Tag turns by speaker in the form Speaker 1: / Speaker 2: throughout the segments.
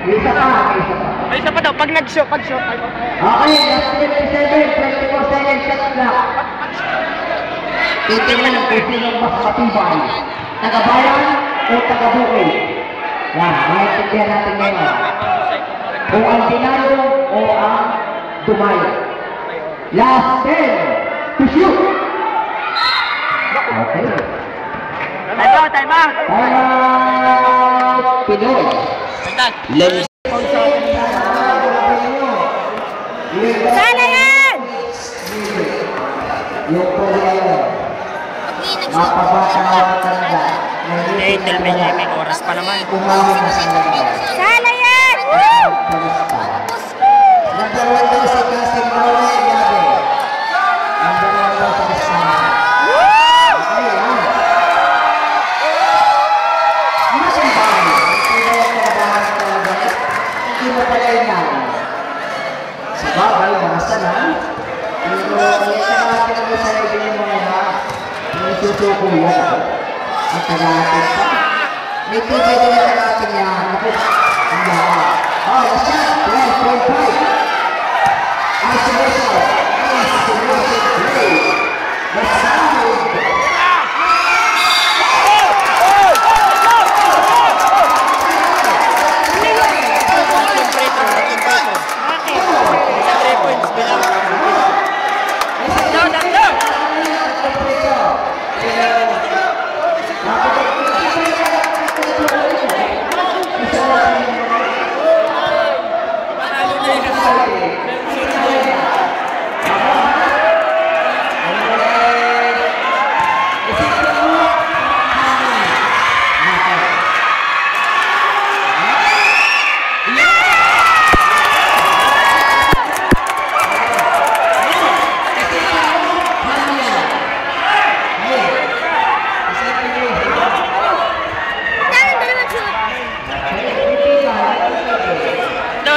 Speaker 1: Isa pa.
Speaker 2: Ay, isa pa daw. Pag nag-shoot.
Speaker 1: Okay, last 27, 24 seconds, shot clock. Titingnan kung sinong mas matibay. Taga-bayan o taga-bukid? Yan, maintindihan natin ngayon. Kung ang dinalo o ang dumayo. Last 10 to shoot. Okay.
Speaker 2: Time out.
Speaker 1: Pinoy. Lens.
Speaker 3: Sana yan!
Speaker 1: Yung problema. Mapabata na matanda.
Speaker 2: Eh, may oras pa naman.
Speaker 3: Sana yan! Woo!
Speaker 1: Number 1 daw si Casting Maule Yabe. Number 1 daw si Sana. Okay, yan. Masambay. Hindi mo pala yan. Sa bagay, basta na. Pero may kanatin mo sa ibigin mo na nasusuko yan. Ang tagatin pa. May tibay din ang tagatin yan. Ako, ang yawa. Oh, that's it. 12.5. Isolation. Play. The sound.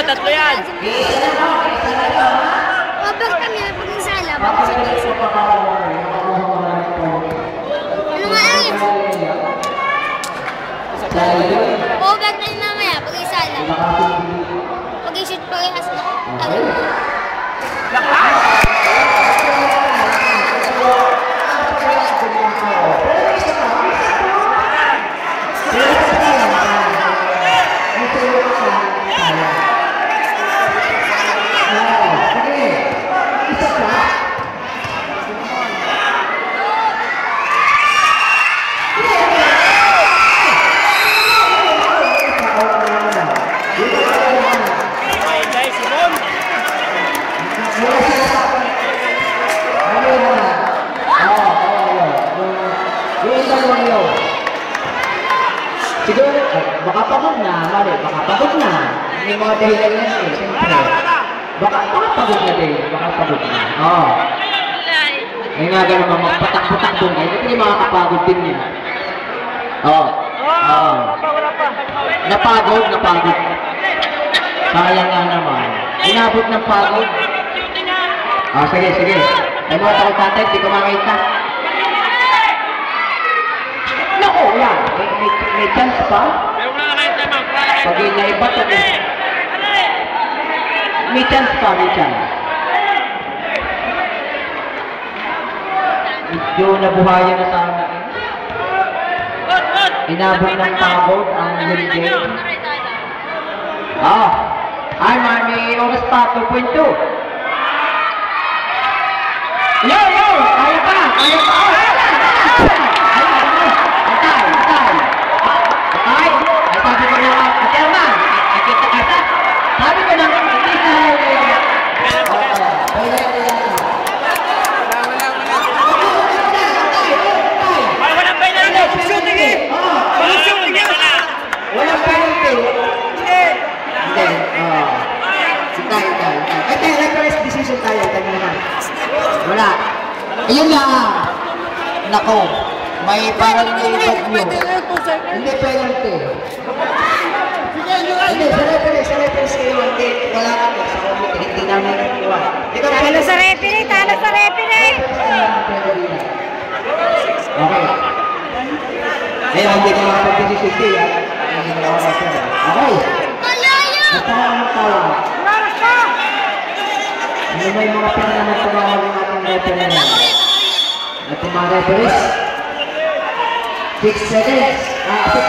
Speaker 2: Tatlo yan.
Speaker 3: Mabag kami na pag nasala. Ano nga yun? Mabag na yun mamaya pag isala. Pag ishoot pag ihas na.
Speaker 1: Siguro, baka pagod na, mali, baka pagod na. May mga dahilan yan eh, siyempre. Baka pagod na din, baka pagod na. Oo. May nga gano'n mga magpatak-patak doon kayo, hindi makakapagod din yan. Oo. Oo. Napagod. Sayang nga naman. Inabot ng pagod. Sige. Ay mga takot tatay, di ko makita. Naku, yan. May chance pa. Pag inaibat ako. May chance pa, may chance. Medyo nabuhayan na sa amin. Inabot ng pagod ang game. Ay, may oras pa, 2.2. Yo! Kaya pa! Wala. Ayun lang. Nako. May parang bagyo. Hindi penalty. Hindi, sa referee kayo. Hindi, wala kami. Sa committee, hindi namin iwan.
Speaker 3: Talo sa referee!
Speaker 1: Okay. Ngayon, hindi ko makapag-desisyon. Okay.
Speaker 3: Malayo!
Speaker 1: may mga pera naman tumawag ng ating referee. At yung mga referees, 6 seconds. Kasi